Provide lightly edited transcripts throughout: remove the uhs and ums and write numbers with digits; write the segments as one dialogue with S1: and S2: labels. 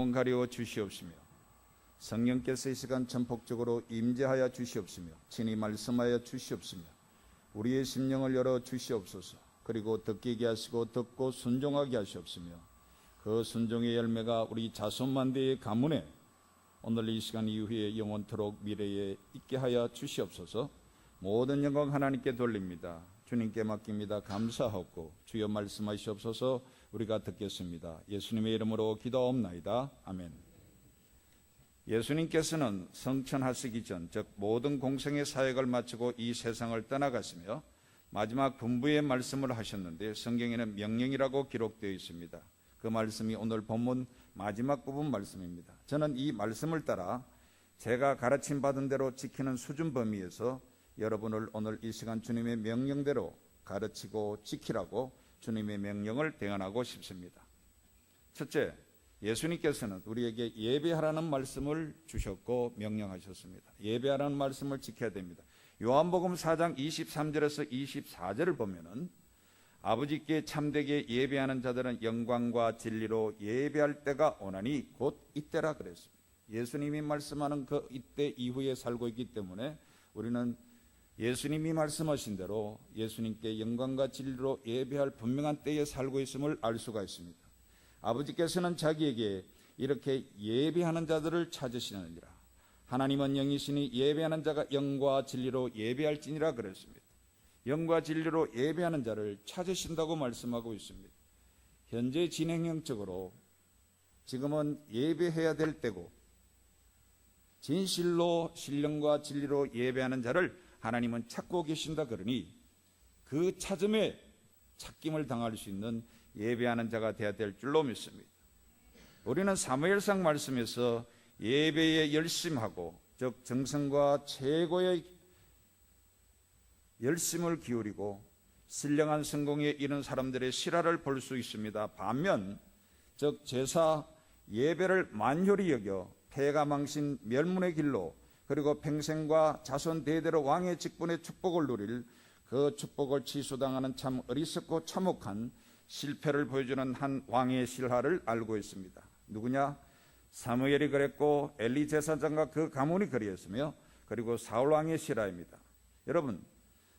S1: 눈 가려 주시옵시며 성령께서 이 시간 전폭적으로 임재하여 주시옵시며 친히 말씀하여 주시옵시며 우리의 심령을 열어 주시옵소서. 그리고 듣게 하시고 듣고 순종하게 하시옵시며 그 순종의 열매가 우리 자손만대의 가문에 오늘 이 시간 이후에 영원토록 미래에 있게 하여 주시옵소서. 모든 영광 하나님께 돌립니다. 주님께 맡깁니다. 감사하고 주여 말씀하시옵소서. 우리가 듣겠습니다. 예수님의 이름으로 기도하옵나이다. 아멘. 예수님께서는 성천하시기 전, 즉 모든 공생의 사역을 마치고 이 세상을 떠나가시며 마지막 분부의 말씀을 하셨는데 성경에는 명령이라고 기록되어 있습니다. 그 말씀이 오늘 본문 마지막 부분 말씀입니다. 저는 이 말씀을 따라 제가 가르침 받은 대로 지키는 수준 범위에서 여러분을 오늘 이 시간 주님의 명령대로 가르치고 지키라고 주님의 명령을 대언하고 싶습니다. 첫째, 예수님께서는 우리에게 예배하라는 말씀을 주셨고 명령하셨습니다. 예배하라는 말씀을 지켜야 됩니다. 요한복음 4장 23절에서 24절을 보면은 아버지께 참되게 예배하는 자들은 영광과 진리로 예배할 때가 오나니 곧 이때라 그랬습니다. 예수님이 말씀하는 그 이때 이후에 살고 있기 때문에 우리는 예수님이 말씀하신 대로 예수님께 영광과 진리로 예배할 분명한 때에 살고 있음을 알 수가 있습니다. 아버지께서는 자기에게 이렇게 예배하는 자들을 찾으시느니라. 하나님은 영이시니 예배하는 자가 영과 진리로 예배할지니라 그랬습니다. 영과 진리로 예배하는 자를 찾으신다고 말씀하고 있습니다. 현재 진행형적으로 지금은 예배해야 될 때고 진실로 신령과 진리로 예배하는 자를 하나님은 찾고 계신다 그러니 그 찾음에 찾김을 당할 수 있는 예배하는 자가 되어야 될 줄로 믿습니다. 우리는 사무엘상 말씀에서 예배에 열심하고 즉 정성과 최고의 열심을 기울이고 신령한 성공에 이른 사람들의 실화를 볼 수 있습니다. 반면 즉 제사 예배를 만혈히 여겨 폐가 망신 멸문의 길로 그리고 평생과 자손 대대로 왕의 직분의 축복을 누릴 그 축복을 취소당하는 참 어리석고 참혹한 실패를 보여주는 한 왕의 실화를 알고 있습니다. 누구냐? 사무엘이 그랬고 엘리 제사장과 그 가문이 그리했으며 그리고 사울 왕의 실화입니다. 여러분,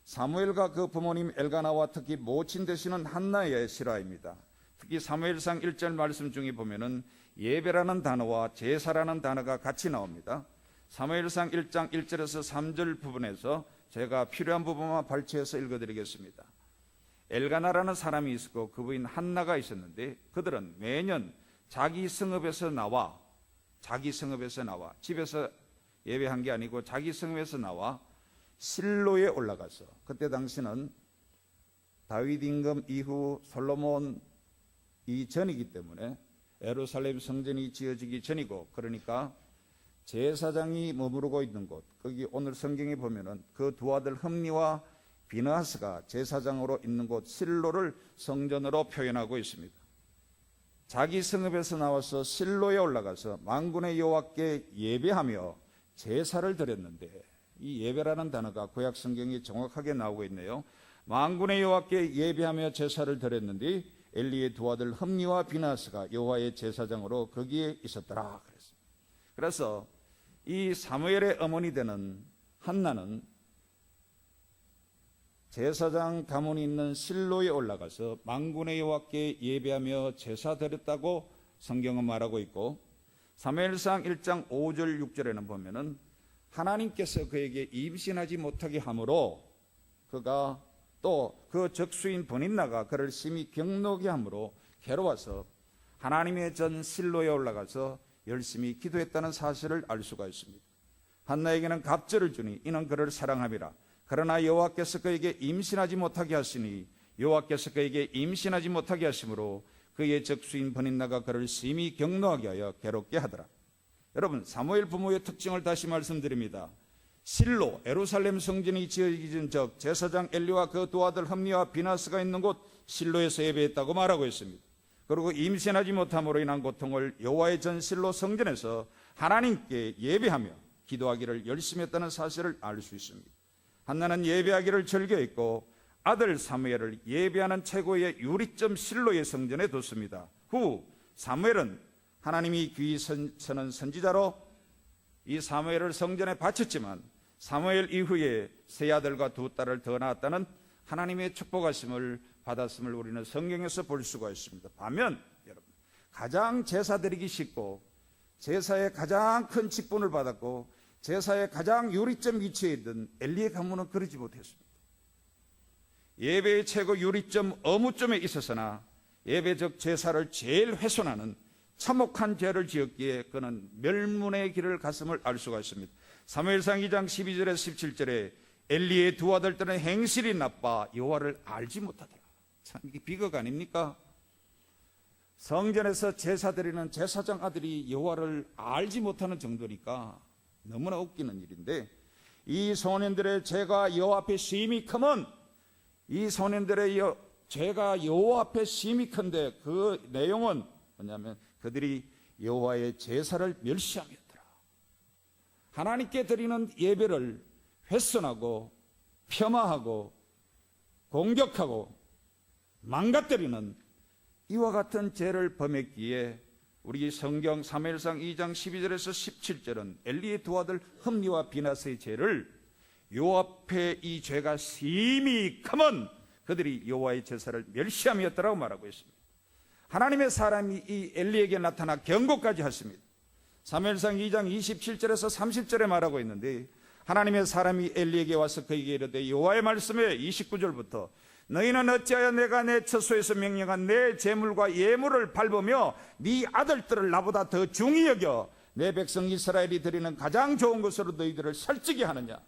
S1: 사무엘과 그 부모님 엘가나와 특히 모친 되시는 한나의 실화입니다. 특히 사무엘상 1절 말씀 중에 보면은 예배라는 단어와 제사라는 단어가 같이 나옵니다. 사무엘상 1장 1절에서 3절 부분에서 제가 필요한 부분만 발췌해서 읽어드리겠습니다. 엘가나라는 사람이 있었고 그 부인 한나가 있었는데 그들은 매년 자기 성읍에서 나와 집에서 예배한 게 아니고 자기 성읍에서 나와 실로에 올라가서 그때 당시는 다윗 임금 이후 솔로몬 이전이기 때문에 예루살렘 성전이 지어지기 전이고 그러니까 제사장이 머무르고 있는 곳 거기 오늘 성경에 보면은 그 두 아들 흠니와 비느하스가 제사장으로 있는 곳 실로를 성전으로 표현하고 있습니다. 자기 성읍에서 나와서 실로에 올라가서 만군의 여호와께 예배하며 제사를 드렸는데 이 예배라는 단어가 구약 성경에 정확하게 나오고 있네요. 만군의 여호와께 예배하며 제사를 드렸는데 엘리의 두 아들 흠니와 비느하스가 여호와의 제사장으로 거기에 있었더라 그랬습니다. 그래서 이 사무엘의 어머니 되는 한나는 제사장 가문이 있는 실로에 올라가서 만군의 여호와께 예배하며 제사 드렸다고 성경은 말하고 있고 사무엘상 1장 5절 6절에는 보면은 하나님께서 그에게 임신하지 못하게 함으로 그가 또 그 적수인 버닌나가 그를 심히 경노게 함으로 괴로워서 하나님의 전 실로에 올라가서 열심히 기도했다는 사실을 알 수가 있습니다. 한나에게는 갑절을 주니 이는 그를 사랑함이라. 그러나 여호와께서 그에게 임신하지 못하게 하시니 여호와께서 그에게 임신하지 못하게 하심으로 그의 적수인 버닌나가 그를 심히 경노하게 하여 괴롭게 하더라. 여러분, 사무엘 부모의 특징을 다시 말씀드립니다. 실로 예루살렘 성전이 지어지기 전 즉 제사장 엘리와 그 두 아들 흠니와 비느하스가 있는 곳 실로에서 예배했다고 말하고 있습니다. 그리고 임신하지 못함으로 인한 고통을 여호와의 전 실로 성전에서 하나님께 예배하며 기도하기를 열심히 했다는 사실을 알 수 있습니다. 한나는 예배하기를 즐겨했고 아들 사무엘을 예배하는 최고의 유리점 실로의 성전에 뒀습니다. 후 사무엘은 하나님이 귀히 서는 선지자로 이 사무엘을 성전에 바쳤지만 사무엘 이후에 세 아들과 두 딸을 더 낳았다는 하나님의 축복하심을 받았음을 우리는 성경에서 볼 수가 있습니다. 반면 여러분, 가장 제사 드리기 쉽고 제사에 가장 큰 직분을 받았고 제사의 가장 요리점 위치에 있던 엘리의 가문은 그러지 못했습니다. 예배의 최고 요리점 어무점에 있었으나 예배적 제사를 제일 훼손하는 참혹한 죄를 지었기에 그는 멸문의 길을 갔음을 알 수가 있습니다. 사무엘상 2장 12절에서 17절에 엘리의 두 아들들은 행실이 나빠 여호와를 알지 못하더라. 참 이게 비극 아닙니까? 성전에서 제사 드리는 제사장 아들이 여호와를 알지 못하는 정도니까 너무나 웃기는 일인데, 이 소년들의 죄가 여호와 앞에 심히 크면 이 소년들의 죄가 여호와 앞에 심히 큰데 그 내용은 뭐냐면 그들이 여호와의 제사를 멸시함이었더라. 하나님께 드리는 예배를 훼손하고 폄하하고 공격하고 망가뜨리는 이와 같은 죄를 범했기에 우리 성경 사무엘상 2장 12절에서 17절은 엘리의 두 아들 흠리와 비나스의 죄를 여호와 앞에 이 죄가 심히 크면 그들이 여호와의 제사를 멸시함이었다라고 말하고 있습니다. 하나님의 사람이 이 엘리에게 나타나 경고까지 하십니다. 사무엘상 2장 27절에서 30절에 말하고 있는데, 하나님의 사람이 엘리에게 와서 그에게 이르되 여호와의 말씀에 29절부터 너희는 어찌하여 내가 내 처소에서 명령한 내 제물과 예물을 밟으며 네 아들들을 나보다 더 중히 여겨 내 백성 이스라엘이 드리는 가장 좋은 것으로 너희들을 살찌게 하느냐.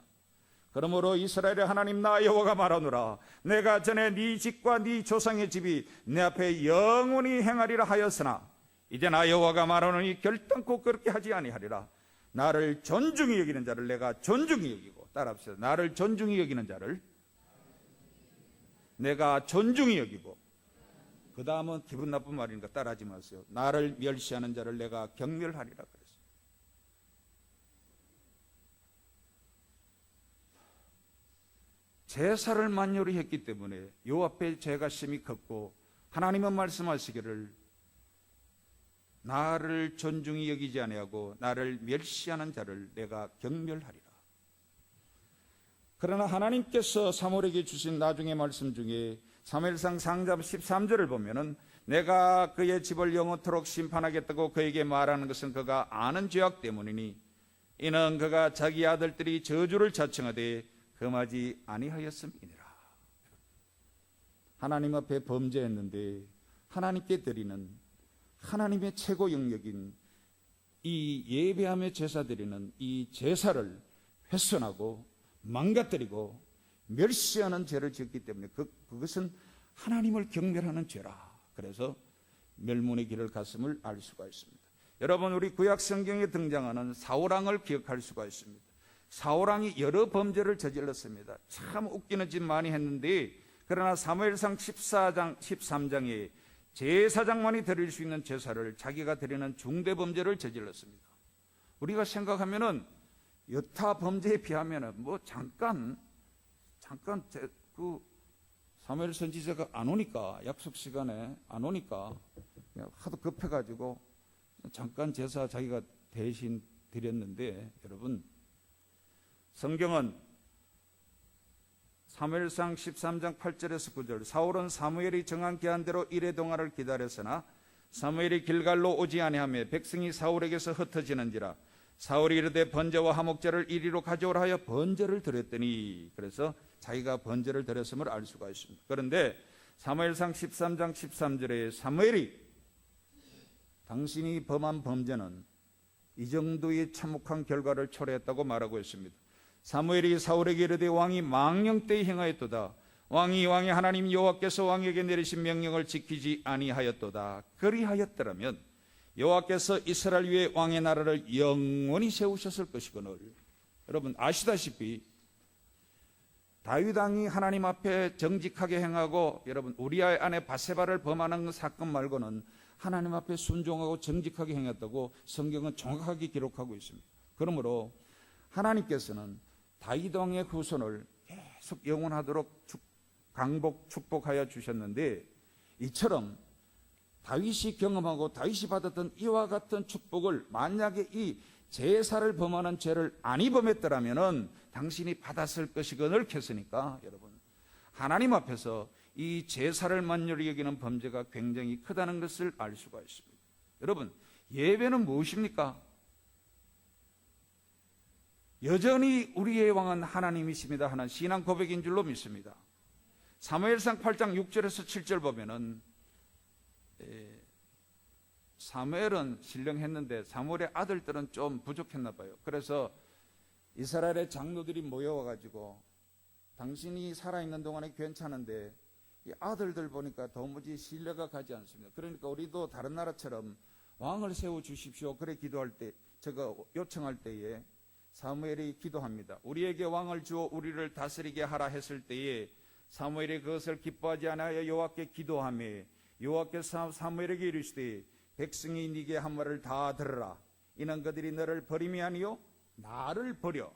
S1: 그러므로 이스라엘의 하나님 나 여호와가 말하노라. 내가 전에 네 집과 네 조상의 집이 내 앞에 영원히 행하리라 하였으나 이제 나 여호와가 말하노니 결단코 그렇게 하지 아니하리라. 나를 존중히 여기는 자를 내가 존중히 여기고, 따라합시다. 나를 존중히 여기는 자를 내가 존중히 여기고, 그 다음은 기분 나쁜 말이니까 따라하지 마세요. 나를 멸시하는 자를 내가 경멸하리라 그랬어요. 제사를 만요리 했기 때문에 요 앞에 죄가 심히 컸고, 하나님은 말씀하시기를 나를 존중히 여기지 아니하고 나를 멸시하는 자를 내가 경멸하리라. 그러나 하나님께서 사무엘에게 주신 나중의 말씀 중에 사무엘상 3장 13절을 보면은 내가 그의 집을 영원토록 심판하겠다고 그에게 말하는 것은 그가 아는 죄악 때문이니 이는 그가 자기 아들들이 저주를 자청하되 금하지 아니하였음이니라. 하나님 앞에 범죄했는데 하나님께 드리는 하나님의 최고 영역인 이 예배하며 제사 드리는 이 제사를 훼손하고 망가뜨리고 멸시하는 죄를 지었기 때문에 그것은 하나님을 경멸하는 죄라. 그래서 멸문의 길을 갔음을 알 수가 있습니다. 여러분, 우리 구약 성경에 등장하는 사울왕을 기억할 수가 있습니다. 사울왕이 여러 범죄를 저질렀습니다. 참 웃기는 짓 많이 했는데, 그러나 사무엘상 14장 13장에 제사장만이 드릴 수 있는 제사를 자기가 드리는 중대 범죄를 저질렀습니다. 우리가 생각하면은 여타 범죄에 비하면은 뭐 잠깐 그 사무엘 선지자가 안 오니까, 약속 시간에 안 오니까 하도 급해가지고 잠깐 제사 자기가 대신 드렸는데, 여러분, 성경은 사무엘상 13장 8절에서 9절 사울은 사무엘이 정한 기한대로 이레 동안을 기다렸으나 사무엘이 길갈로 오지 아니하며 백성이 사울에게서 흩어지는지라 사울이 이르되 번제와 화목제를 이리로 가져오라 하여 번제를 드렸더니, 그래서 자기가 번제를 드렸음을 알 수가 있습니다. 그런데 사무엘상 13장 13절에 사무엘이 당신이 범한 범죄는 이 정도의 참혹한 결과를 초래했다고 말하고 있습니다. 사무엘이 사울에게 이르되 왕이 망령 때에 행하였도다. 왕이 하나님 여호와께서 왕에게 내리신 명령을 지키지 아니하였도다. 그리하였더라면 여호와께서 이스라엘 위에 왕의 나라를 영원히 세우셨을 것이거늘. 여러분 아시다시피 다윗 왕이 하나님 앞에 정직하게 행하고, 여러분 우리아의 아내 바세바를 범하는 사건 말고는 하나님 앞에 순종하고 정직하게 행했다고 성경은 정확하게 기록하고 있습니다. 그러므로 하나님께서는 다윗 왕의 후손을 계속 영원하도록 축복하여 주셨는데, 이처럼 다윗이 경험하고 다윗이 받았던 이와 같은 축복을 만약에 이 제사를 범하는 죄를 아니 범했더라면 당신이 받았을 것이거늘 켰으니까 여러분, 하나님 앞에서 이 제사를 만연히 여기는 범죄가 굉장히 크다는 것을 알 수가 있습니다. 여러분, 예배는 무엇입니까? 여전히 우리의 왕은 하나님이십니다 하는 신앙 고백인 줄로 믿습니다. 사무엘상 8장 6절에서 7절 보면은 사무엘은 신령했는데 사무엘의 아들들은 좀 부족했나 봐요. 그래서 이스라엘의 장로들이 모여와가지고 당신이 살아있는 동안에 괜찮은데 이 아들들 보니까 도무지 신뢰가 가지 않습니다. 그러니까 우리도 다른 나라처럼 왕을 세워주십시오 그래 기도할 때, 저거 요청할 때에 사무엘이 기도합니다. 우리에게 왕을 주어 우리를 다스리게 하라 했을 때에 사무엘이 그것을 기뻐하지 않아야 여호와께 기도하며 여호와께서 사무엘에게 이르시되 백성이 네게 한 말을 다 들으라. 이는 그들이 너를 버림이 아니요 나를 버려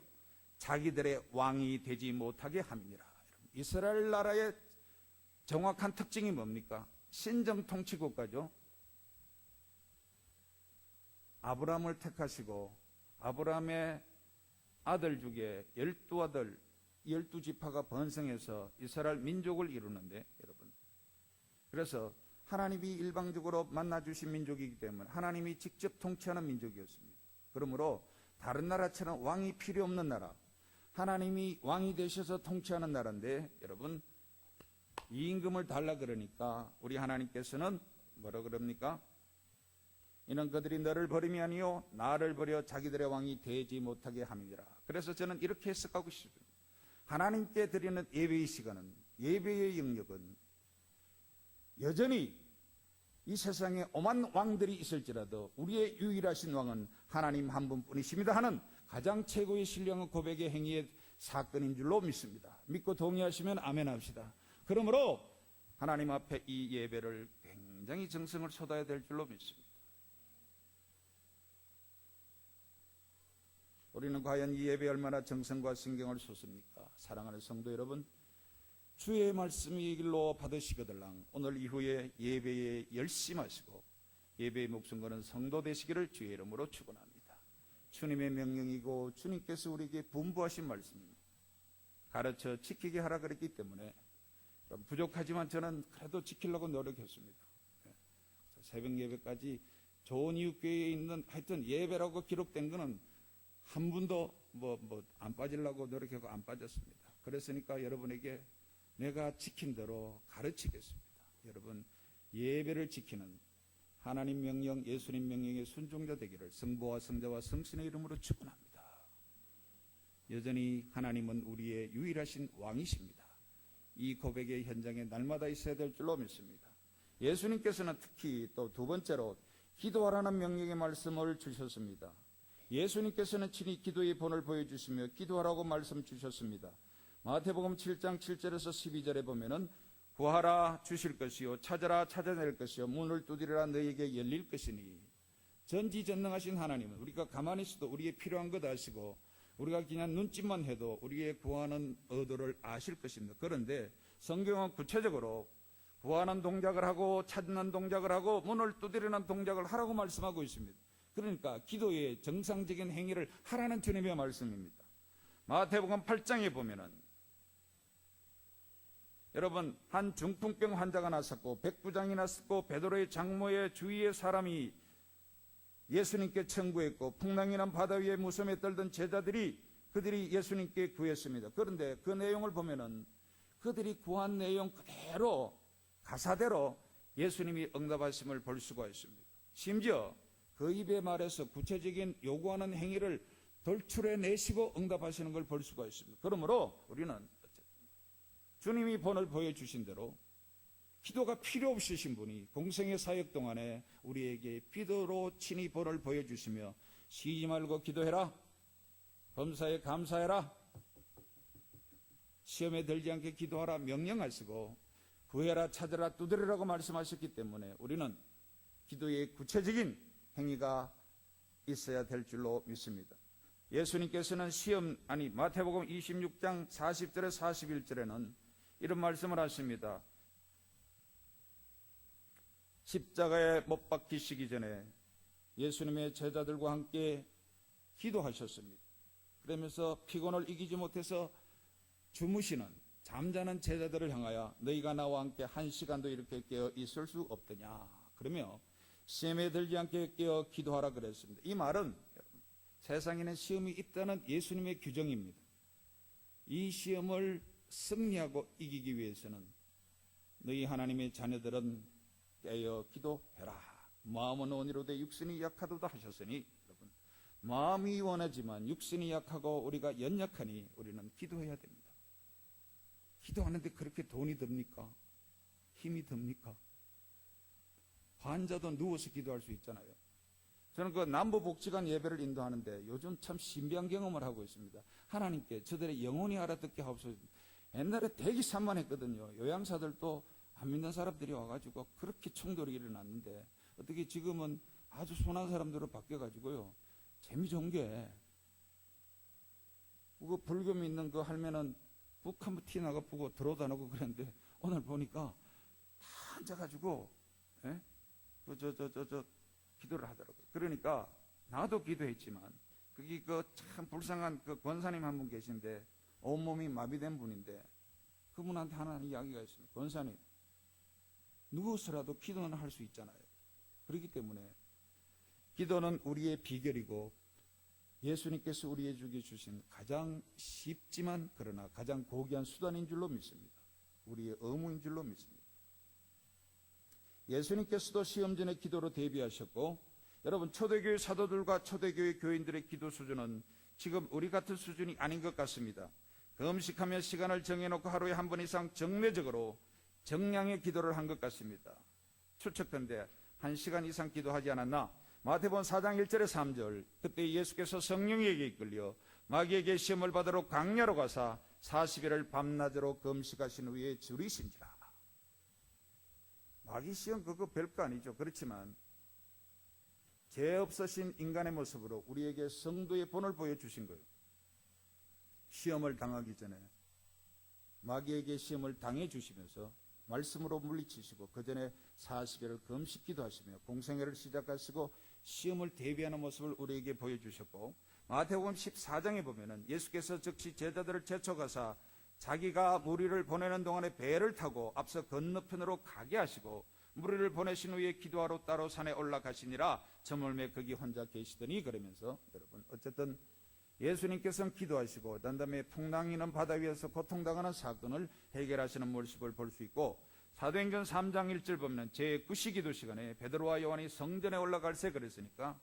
S1: 자기들의 왕이 되지 못하게 함이니라. 이스라엘 나라의 정확한 특징이 뭡니까? 신정 통치국가죠. 아브라함을 택하시고 아브라함의 아들 중에 12아들 12지파가 번성해서 이스라엘 민족을 이루는데 여러분, 그래서 하나님이 일방적으로 만나주신 민족이기 때문에 하나님이 직접 통치하는 민족이었습니다. 그러므로 다른 나라처럼 왕이 필요 없는 나라, 하나님이 왕이 되셔서 통치하는 나라인데 여러분, 이 임금을 달라 그러니까 우리 하나님께서는 뭐라 그럽니까? 이는 그들이 너를 버림이 아니요 나를 버려 자기들의 왕이 되지 못하게 함이니라. 그래서 저는 이렇게 해석하고 싶습니다. 하나님께 드리는 예배의 시간은, 예배의 영역은 여전히 이 세상에 오만 왕들이 있을지라도 우리의 유일하신 왕은 하나님 한 분뿐이십니다 하는 가장 최고의 신령한 고백의 행위의 사건인 줄로 믿습니다. 믿고 동의하시면 아멘 합시다. 그러므로 하나님 앞에 이 예배를 굉장히 정성을 쏟아야 될 줄로 믿습니다. 우리는 과연 이 예배에 얼마나 정성과 신경을 쏟습니까? 사랑하는 성도 여러분, 주의 말씀이 길로 받으시거들랑 오늘 이후에 예배에 열심하시고 예배의 목숨 거는 성도 되시기를 주의 이름으로 축원합니다. 주님의 명령이고 주님께서 우리에게 분부하신 말씀입니다. 가르쳐 지키게 하라 그랬기 때문에 부족하지만 저는 그래도 지키려고 노력했습니다. 새벽 예배까지 좋은 이웃교회에 있는 하여튼 예배라고 기록된 거는 한 분도 안 빠지려고 노력하고 안 빠졌습니다. 그랬으니까 여러분에게 내가 지킨 대로 가르치겠습니다. 여러분, 예배를 지키는 하나님 명령, 예수님 명령의 순종자 되기를 성부와 성자와 성신의 이름으로 축원합니다. 여전히 하나님은 우리의 유일하신 왕이십니다. 이 고백의 현장에 날마다 있어야 될 줄로 믿습니다. 예수님께서는 특히 또 두 번째로 기도하라는 명령의 말씀을 주셨습니다. 예수님께서는 친히 기도의 본을 보여주시며 기도하라고 말씀 주셨습니다. 마태복음 7장 7절에서 12절에 보면은 구하라 주실 것이요 찾아라 찾아낼 것이요 문을 두드리라 너희에게 열릴 것이니, 전지전능하신 하나님은 우리가 가만히 있어도 우리의 필요한 것 아시고 우리가 그냥 눈짓만 해도 우리의 구하는 의도를 아실 것입니다. 그런데 성경은 구체적으로 구하는 동작을 하고 찾는 동작을 하고 문을 두드리는 동작을 하라고 말씀하고 있습니다. 그러니까 기도의 정상적인 행위를 하라는 주님의 말씀입니다. 마태복음 8장에 보면은 여러분, 한 중풍병 환자가 났었고 백부장이 났었고 베드로의 장모의 주위의 사람이 예수님께 청구했고 풍랑이 난 바다 위에 무섬에 떨던 제자들이 그들이 예수님께 구했습니다. 그런데 그 내용을 보면은 그들이 구한 내용 그대로 가사대로 예수님이 응답하심을 볼 수가 있습니다. 심지어 그 입의 말에서 구체적인 요구하는 행위를 돌출해내시고 응답하시는 걸 볼 수가 있습니다. 그러므로 우리는 주님이 본을 보여주신 대로 기도가 필요 없으신 분이 공생의 사역 동안에 우리에게 기도로 친히 본을 보여주시며 쉬지 말고 기도해라, 범사에 감사해라, 시험에 들지 않게 기도하라 명령하시고 구해라 찾으라 두드리라고 말씀하셨기 때문에 우리는 기도의 구체적인 행위가 있어야 될 줄로 믿습니다. 예수님께서는 마태복음 26장 40절에 41절에는 이런 말씀을 하십니다. 십자가에 못 박히시기 전에 예수님의 제자들과 함께 기도하셨습니다. 그러면서 피곤을 이기지 못해서 주무시는 잠자는 제자들을 향하여 너희가 나와 함께 한 시간도 이렇게 깨어 있을 수 없더냐 그러며 시험에 들지 않게 깨어 기도하라 그랬습니다. 이 말은 세상에는 시험이 있다는 예수님의 규정입니다. 이 시험을 승리하고 이기기 위해서는 너희 하나님의 자녀들은 깨어 기도해라. 마음은 원이로되 육신이 약하도다 하셨으니 여러분, 마음이 원하지만 육신이 약하고 우리가 연약하니 우리는 기도해야 됩니다. 기도하는데 그렇게 돈이 듭니까? 힘이 듭니까? 환자도 누워서 기도할 수 있잖아요. 저는 그 남부복지관 예배를 인도하는데 요즘 참 신비한 경험을 하고 있습니다. 하나님께 저들의 영혼이 알아듣게 하옵소서. 옛날에 되게 산만했거든요. 요양사들도 안 믿는 사람들이 와가지고 그렇게 충돌이 일어났는데 어떻게 지금은 아주 순한 사람들로 바뀌어가지고요. 재미 좋은 게 그 불교 믿는 그 할매는 북 한번 티 나가 보고 들어다니고 그랬는데 오늘 보니까 다 앉아가지고 기도를 하더라고요. 그러니까 나도 기도했지만 그게 그 참 불쌍한 그 권사님 한 분 계신데 온몸이 마비된 분인데 그분한테 하나 이야기가 있습니다. 권사님, 누구서라도 기도는 할 수 있잖아요. 그렇기 때문에 기도는 우리의 비결이고 예수님께서 우리에게 주신 가장 쉽지만 그러나 가장 고귀한 수단인 줄로 믿습니다. 우리의 의무인 줄로 믿습니다. 예수님께서도 시험 전에 기도로 대비하셨고 여러분 초대교회 사도들과 초대교회 교인들의 기도 수준은 지금 우리 같은 수준이 아닌 것 같습니다. 금식하며 시간을 정해놓고 하루에 한 번 이상 정례적으로 정량의 기도를 한 것 같습니다. 추측컨대 1시간 이상 기도하지 않았나? 마태복음 4장 1절에 3절 그때 예수께서 성령에게 이끌려 마귀에게 시험을 받으러 광야로 가사 40일을 밤낮으로 금식하신 후에 줄이신지라. 마귀 시험 그거 별거 아니죠. 그렇지만 죄 없으신 인간의 모습으로 우리에게 성도의 본을 보여주신 거예요. 시험을 당하기 전에 마귀에게 시험을 당해 주시면서 말씀으로 물리치시고 그 전에 40일을 금식 기도하시며 공생애를 시작하시고 시험을 대비하는 모습을 우리에게 보여주셨고 마태복음 14장에 보면은 예수께서 즉시 제자들을 제쳐가사 자기가 무리를 보내는 동안에 배를 타고 앞서 건너편으로 가게 하시고 무리를 보내신 후에 기도하러 따로 산에 올라가시니라 저물매 거기 혼자 계시더니 그러면서 여러분 어쨌든 예수님께서는 기도하시고 난 다음에 풍랑이는 바다 위에서 고통당하는 사건을 해결하시는 모습을 볼 수 있고 사도행전 3장 1절 보면 제9시 기도 시간에 베드로와 요한이 성전에 올라갈새 그랬으니까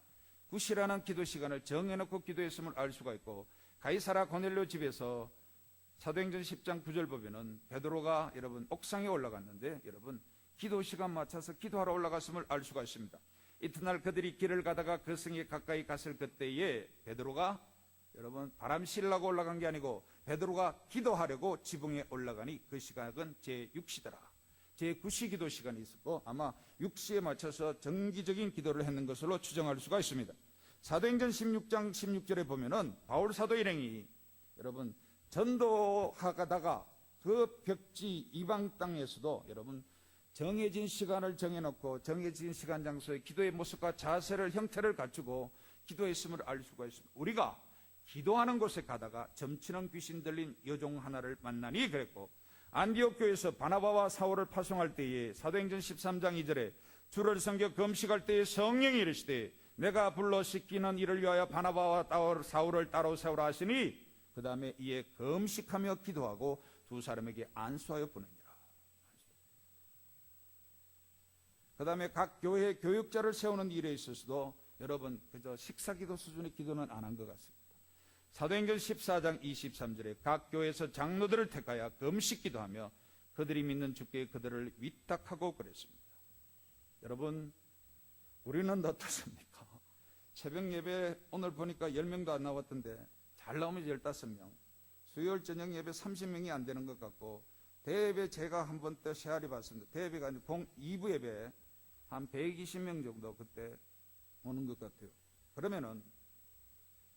S1: 9시라는 기도 시간을 정해놓고 기도했음을 알 수가 있고 가이사라 고넬료 집에서 사도행전 10장 9절 보면은 베드로가 여러분 옥상에 올라갔는데 여러분 기도 시간 맞춰서 기도하러 올라갔음을 알 수가 있습니다. 이튿날 그들이 길을 가다가 그 성에 가까이 갔을 그때에 베드로가 여러분 바람 실라고 올라간 게 아니고 베드로가 기도하려고 지붕에 올라가니 그 시각은 제6시더라. 제9시 기도 시간이 있었고 아마 6시에 맞춰서 정기적인 기도를 했는 것으로 추정할 수가 있습니다. 사도행전 16장 16절에 보면은 바울 사도 일행이 여러분 전도하다가 그 벽지 이방 땅에서도 여러분 정해진 시간을 정해놓고 정해진 시간 장소에 기도의 모습과 자세를 형태를 갖추고 기도했음을 알 수가 있습니다. 우리가 기도하는 곳에 가다가 점치는 귀신 들린 여종 하나를 만나니 그랬고 안디옥 교회에서 바나바와 사울을 파송할 때에 사도행전 13장 2절에 주를 섬겨 금식할 때에 성령이 이르시되 내가 불러 씻기는 이를 위하여 바나바와 사울을 따로 세우라 하시니 그 다음에 이에 금식하며 기도하고 두 사람에게 안수하여 보내니라. 그 다음에 각 교회의 교육자를 세우는 일에 있어서도 여러분 그저 식사기도 수준의 기도는 안 한 것 같습니다. 사도행전 14장 23절에 각 교회에서 장로들을 택하여 금식기도 하며 그들이 믿는 주께 그들을 위탁하고 그랬습니다. 여러분 우리는 어떻습니까? 새벽 예배 오늘 보니까 10명도 안 나왔던데 잘 나오면 15명, 수요일 저녁 예배 30명이 안 되는 것 같고 대예배 제가 한 번 때 헤아려 봤습니다. 대예배가 2부 예배 한 120명 정도 그때 오는 것 같아요. 그러면은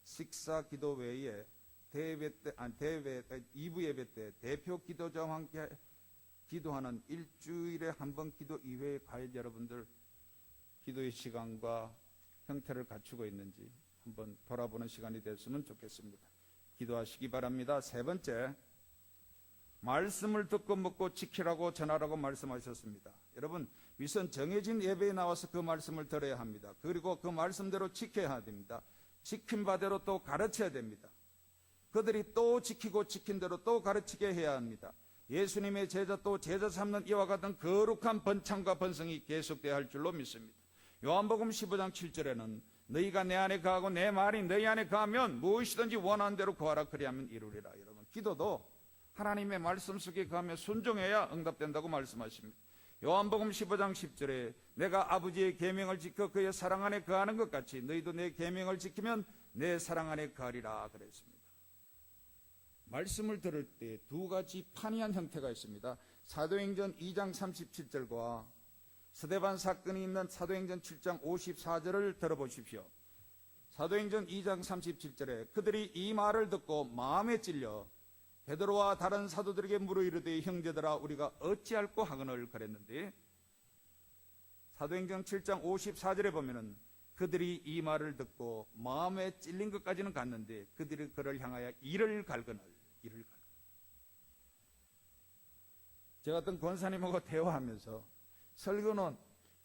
S1: 식사 기도 외에 대예배 때, 2부 예배 때 대표 기도자와 함께 기도하는 일주일에 한 번 기도 이외에 과연 여러분들 기도의 시간과 형태를 갖추고 있는지 한번 돌아보는 시간이 됐으면 좋겠습니다. 기도하시기 바랍니다. 세 번째, 말씀을 듣고 먹고 지키라고 전하라고 말씀하셨습니다. 여러분, 위선 정해진 예배에 나와서 그 말씀을 들어야 합니다. 그리고 그 말씀대로 지켜야 됩니다. 지킨 바대로 또 가르쳐야 됩니다. 그들이 또 지키고 지킨 대로 또 가르치게 해야 합니다. 예수님의 제자 또 제자 삼는 이와 같은 거룩한 번창과 번성이 계속돼야 할 줄로 믿습니다. 요한복음 15장 7절에는 너희가 내 안에 거하고 내 말이 너희 안에 거하면 무엇이든지 원하는 대로 구하라 그리하면 이루리라. 여러분, 기도도 하나님의 말씀 속에 거하며 순종해야 응답된다고 말씀하십니다. 요한복음 15장 10절에 내가 아버지의 계명을 지켜 그의 사랑 안에 거하는 것 같이 너희도 내 계명을 지키면 내 사랑 안에 거하리라 그랬습니다. 말씀을 들을 때 두 가지 판이한 형태가 있습니다. 사도행전 2장 37절과 스데반 사건이 있는 사도행전 7장 54절을 들어보십시오. 사도행전 2장 37절에 그들이 이 말을 듣고 마음에 찔려 베드로와 다른 사도들에게 물어 이르되 형제들아 우리가 어찌할꼬 하거늘 그랬는데, 사도행전 7장 54절에 보면은 그들이 이 말을 듣고 마음에 찔린 것까지는 갔는데 그들이 그를 향하여 이를 갈거늘. 제가 어떤 권사님하고 대화하면서 설교는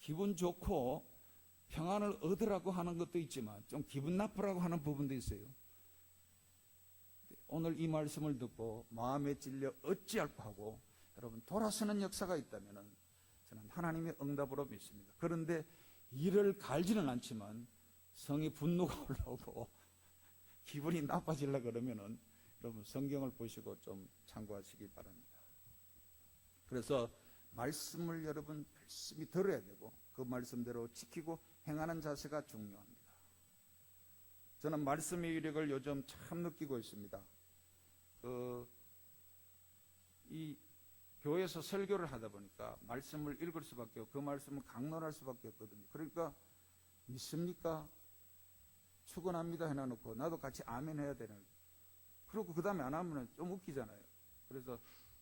S1: 기분 좋고 평안을 얻으라고 하는 것도 있지만 좀 기분 나쁘라고 하는 부분도 있어요. 오늘 이 말씀을 듣고 마음에 찔려 어찌할꼬 하고 여러분 돌아서는 역사가 있다면 저는 하나님의 응답으로 믿습니다. 그런데 이를 갈지는 않지만 성이 분노가 올라오고 기분이 나빠지려고 그러면은 여러분 성경을 보시고 좀 참고하시기 바랍니다. 그래서 말씀을 여러분 열심히 들어야 되고 그 말씀대로 지키고 행하는 자세가 중요합니다. 저는 말씀의 위력을 요즘 참 느끼고 있습니다. 이 교회에서 설교를 하다 보니까 말씀을 읽을 수밖에 없고 그 말씀을 강론할 수밖에 없거든요. 그러니까 믿습니까? 축원합니다 해놔놓고 나도 같이 아멘 해야 되는. 그리고 그 다음에 안 하면 좀 웃기잖아요. 그래서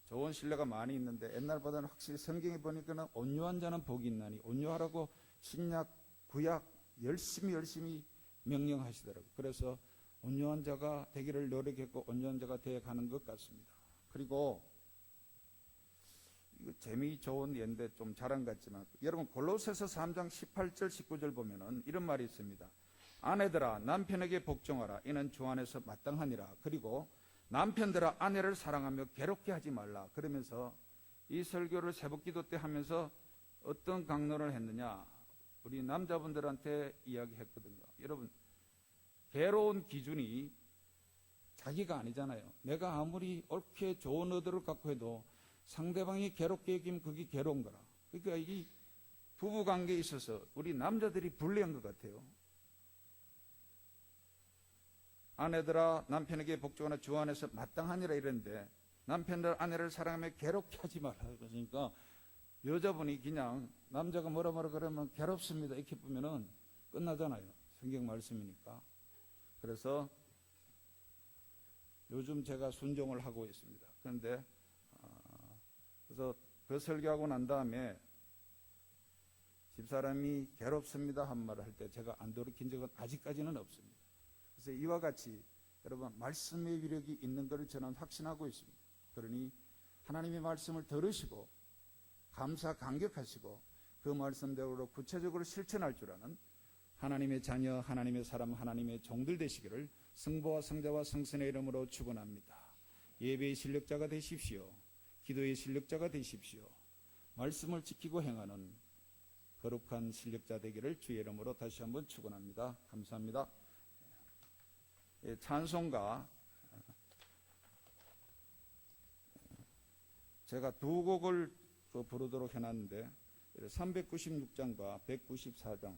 S1: 좋은 신뢰가 많이 있는데 옛날보다는 확실히 성경에 보니까는 온유한 자는 복이 있나니 온유하라고 신약 구약 열심히 명령하시더라고요. 그래서 온유한 자가 되기를 노력했고 온유한 자가 되어가는 것 같습니다. 그리고 이거 재미 좋은 예인데 좀 자랑 같지만 여러분 골로새서 3장 18절 19절 보면은 이런 말이 있습니다. 아내들아 남편에게 복종하라 이는 주 안에서 마땅하니라. 그리고 남편들아 아내를 사랑하며 괴롭게 하지 말라. 그러면서 이 설교를 새벽기도 때 하면서 어떤 강론을 했느냐, 우리 남자분들한테 이야기했거든요. 여러분 괴로운 기준이 자기가 아니잖아요. 내가 아무리 옳게 좋은 의도를 갖고 해도 상대방이 괴롭게 여기면 그게 괴로운 거라. 그러니까 이 부부관계에 있어서 우리 남자들이 불리한 것 같아요. 아내들아 남편에게 복종하나 주 안에서 마땅하니라 이랬는데 남편들 아내를 사랑하며 괴롭게 하지 말라. 그러니까 여자분이 그냥 남자가 뭐라 그러면 괴롭습니다 이렇게 보면은 끝나잖아요. 성경 말씀이니까. 그래서 요즘 제가 순종을 하고 있습니다. 그런데 그래서 그 설교하고 난 다음에 집사람이 괴롭습니다 한 말을 할 때 제가 안 돌이킨 적은 아직까지는 없습니다. 그래서 이와 같이 여러분 말씀의 위력이 있는 것을 저는 확신하고 있습니다. 그러니 하나님의 말씀을 들으시고 감사 감격하시고 그 말씀대로 구체적으로 실천할 줄 아는 하나님의 자녀, 하나님의 사람, 하나님의 종들 되시기를 성부와 성자와 성신의 이름으로 축원합니다. 예배의 실력자가 되십시오. 기도의 실력자가 되십시오. 말씀을 지키고 행하는 거룩한 실력자 되기를 주의 이름으로 다시 한번 축원합니다. 감사합니다. 찬송가 제가 두 곡을 부르도록 해놨는데 396장과 194장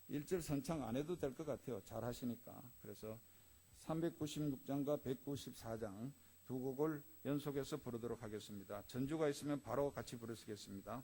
S1: 1절 선창 안 해도 될 것 같아요. 잘 하시니까. 그래서 396장과 194장 두 곡을 연속해서 부르도록 하겠습니다. 전주가 있으면 바로 같이 부르시겠습니다.